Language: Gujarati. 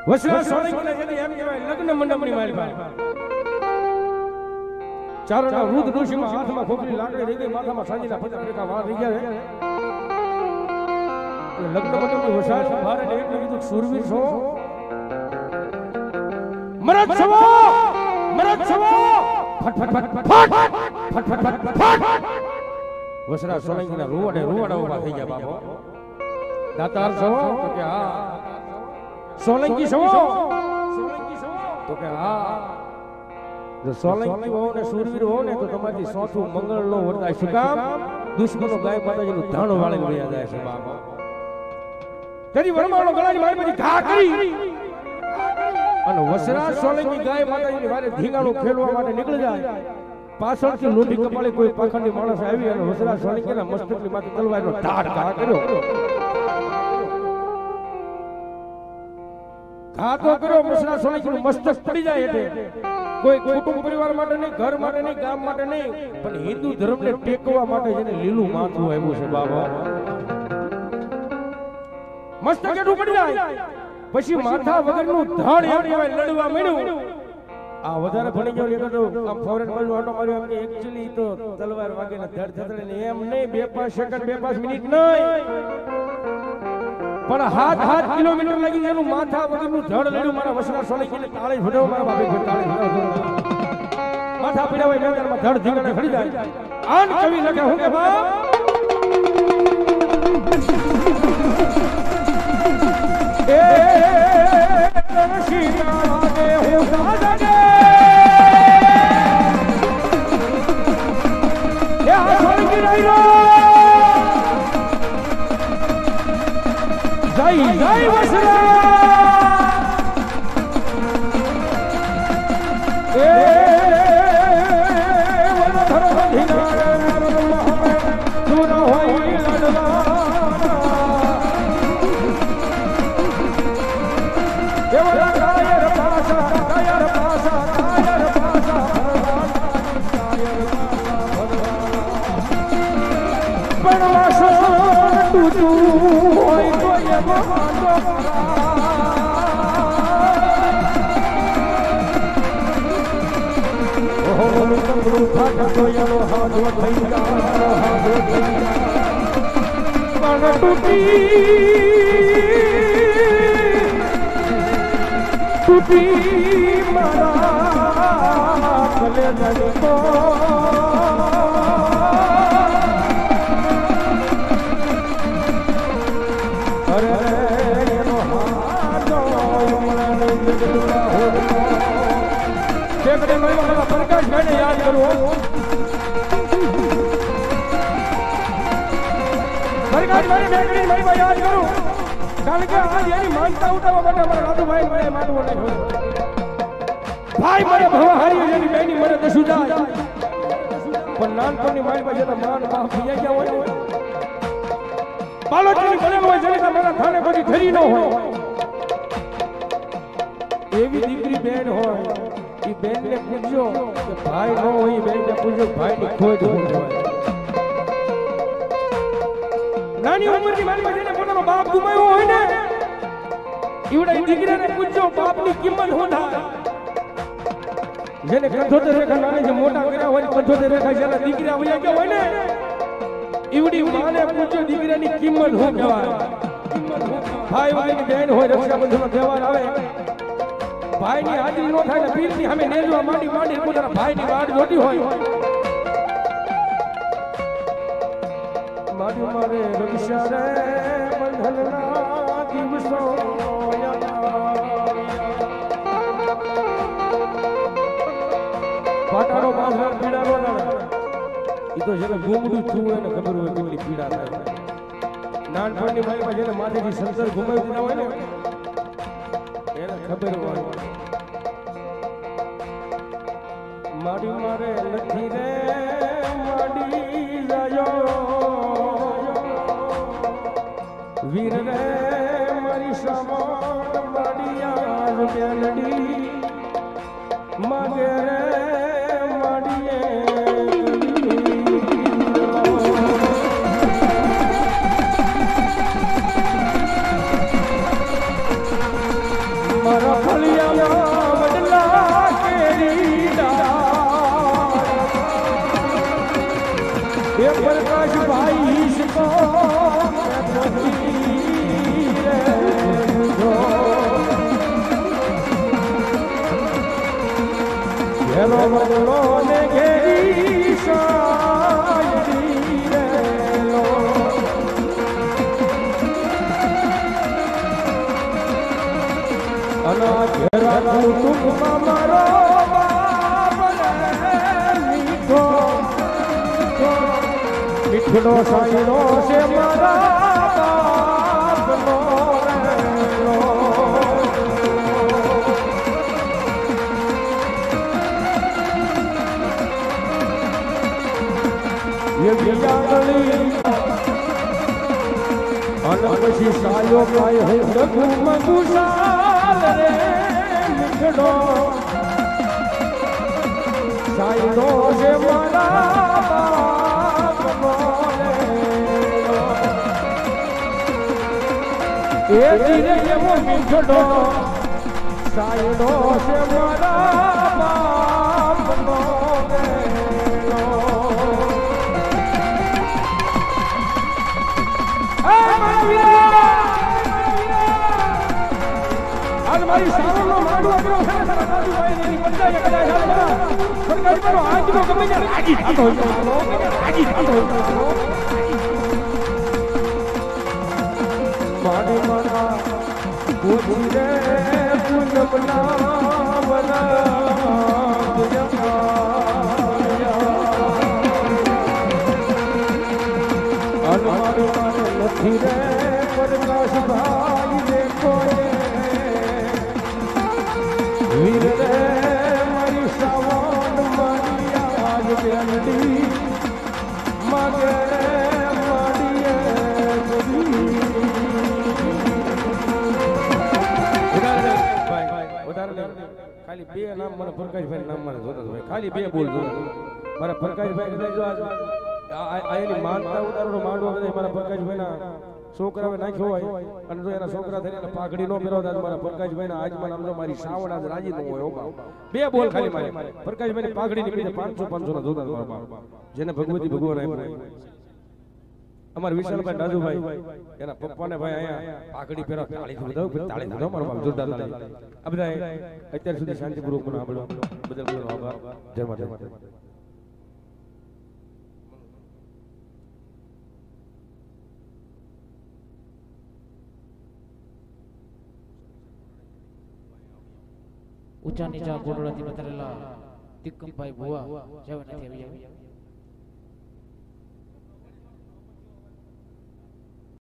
વસરા સોલંકીના જેને એમ કહેવાય લગ્ન મંડપની માલપા ચારણા વૃદ્ધ ઋષિમાં હાથમાં ખોખરી લાકડી રહી ગઈ, માથામાં સાંજીના 50 ટકા વાળ રહી ગયા છે. લગ્ન મંડપની વસાર ભારે એટલે કીધું સુરવીર છો, મરદ છો, મરદ છો, ફટ ફટ ફટ ફટ ફટ ફટ ફટ. વસરા સોલંકીના રૂવાડે રૂવાડા ઉભા થઈ ગયા. બાપો દાતાર છો તો કે હા, સોલંકી છો તો કે હા. જો સોલંકી હો ને સુરવીર હો ને તો તમારી સોથું મંગળ નો વર્તાય. શું કામ? દુશ્મનો ગાય માતાજીનું ધાણો વાળીને વયા જાય છે. બાપો તેરી વરમાળો ગળાની મારી પછી ઘા કરી અને વસરા સોલંકી ગાય માતાજીની વારે ધીંગાણું ખેલવા માટે નીકળી જાય. પાછળથી લોઢી કપાળે કોઈ પાખંડી માણસ આવી અને વસરા સોલંકીના મસ્તકની માથે તલવારનો ધાર ઘા કર્યો. ઘા તો કર્યો, વસરા સોલંકીનું મસ્તક પડી જાય. એટલે કોઈ કુટુંબ પરિવાર માટે નહીં, ઘર માટે નહીં, ગામ માટે નહીં, પણ હિન્દુ ધર્મને ટેકવા માટે જેને લીલું માથું આવ્યું છે. બાબા મસ્તક એટલું પડી જાય પછી માથા વગરનું ધડ એમ કહેવાય લડવા માંડ્યું. આ વધારે ભણી ગયો એટલે તો આમ ફોરેન બાજુ આટો માર્યો. એમ એક્ચ્યુઅલી તો તલવાર વાગે ને ધડ થતડે ને એમ નહીં, 2-5 સેકન્ડ 2-5 મિનિટ નહીં, પણ હાથ કિલોમીટર લાગી એનું માથા વગરનું ધડ લડ્યું. મારા વસરા સોલંકીને તાળે ભજાવ, મારા બાપે તાળે ભજાવ. માથા પીડાવાય મેદાનમાં ધડ ધીંગાણે ખડી જાય. આન કવિ લખે હું કે બાપ એ સીતા દે હું સાજા દે એ આ સોલંકી રહ્યો જય જય વસરા એ વનધર ધીનારે દૂર હોય લડવા ટૂટી મારા ભલે જગતો અરે એનો હાજો પ્રકાશભાઈને યાદ કરું. પ્રકાશભાઈ બેકરી ભાઈ યાદ કરું, કારણ કે આજ એની માનતા ઉઠાવવા માટે અમારા રાજુભાઈ મને માનવો નહીં હોય. ભાઈ મને ભવાહારી એની બેની મને દસું જાય, પણ નાનપણની મારી પાસે તો માન બાપ થઈ ગયા હોય, બાલોટની બનેલ હોય જેની તમારા થાને કોઈ ધરી ન હોય, એવી દીકરી બેન હોય એ બેન ને પૂછજો કે ભાઈ ન હોય, એ બેન ને પૂછજો ભાઈ ની ખોજ હોય. નાની ઉંમરની મારી પાસે પોતાનો બાપ ગુમાવ્યો હોય ને એવડા દીકરાને પૂછજો બાપની કિંમત શું થાય. જેને 75 રેખા નાની જે મોટા કર્યા હોય, 75 રેખા જેના દીકરા વયા ગયા હોય ને એવડી માને પૂછજો દીકરાની કિંમત શું કહેવાય. ભાઈ વગરની બેન હોય, રક્ષાબંધનનો તહેવાર આવે, ભાઈની હાજરી ન થાય ને પીરની સામે નેજવા માંડી પોતાના ભાઈની વાટ જોતી હોય. મારી મારે રક્ષા રે બંધનના દિવસો પાટાનો બાંધવા પીડાનો ના એ તો જેને ગુમડું થયું એને ખબર હોય કેટલી પીડા થાય. નાનપણની મારીમાં જેને માથેથી સંસાર ઘુમાવી દીધા હોય ને એને ખબર હોય. મારી મારે નથી રે માડી જાયો વીર રે મારી સમાન માડિયા મેલડી માગે રે માડીએ મારા ફળિયામાં વડલા કેરીડા એ પ્રકાશ ભાઈ શિકો ઘેરો વડલો ને ઘેરી શાયરી રેલો અના ઘેરા કુટુંબમાં મારો બાપ મીઠો મીઠડો સાયરો છે મારા બાપનો રેલો ये बियागली अनपशी सायो काय है रघु मगुसाल रे मिठड़ो सायो से मारा बापनो रे ए धीरे वो मिठड़ो सायो से मारा बापनो आज मारी सारो नो माडो अगरो है सारा दादू भाई ने पंजा या कदा सारा सरकारी पर आज नो गमे रागी थातो रागी थातो माडे मारा कोची रे पुनमना बना जया अनमारो मारे लथी रे प्रकाश भाई देखो वीर रे मारी सावन मारी आज बेंडी मागे मारिए उधार ले खाली બે નામ મને પ્રકાશભાઈ નામ મને જોતા હોય ખાલી બે બોલ જો મારા પ્રકાશભાઈ ને જો આયેલી માનતા ઉતારનો માંડવો બધા મારા પ્રકાશભાઈ ના છોકરાએ નાખ્યો હોય અને જો એના છોકરા થઈને પાઘડી નો પહેરવતા મારા પ્રકાશભાઈ ના આજ મને આમ જો મારી સાવણ આજ રાજી ન હોય ઓબા બે બોલ ખાલી મારે પ્રકાશભાઈ ની પાઘડી નીકળી 500 ના જોતા મારા બાપ જેને ભગવતી ભગવાન આપ્યો અમાર વિશાલભાઈ દાદુભાઈ એના પપ્પાને ભાઈ અહીંયા પાઘડી પહેરો તાળી દીધો તાળી દીધો મારો બાપ જોરદાર તાળી આ બધા અત્યાર સુધી શાંતિપૂર્વક મને આબળો બદલ બદલ આભાર જય માતા ऊंचा नीचा गोडोड़ा थी बतरेला तिक्कम भाई बुआ जव નથી આવી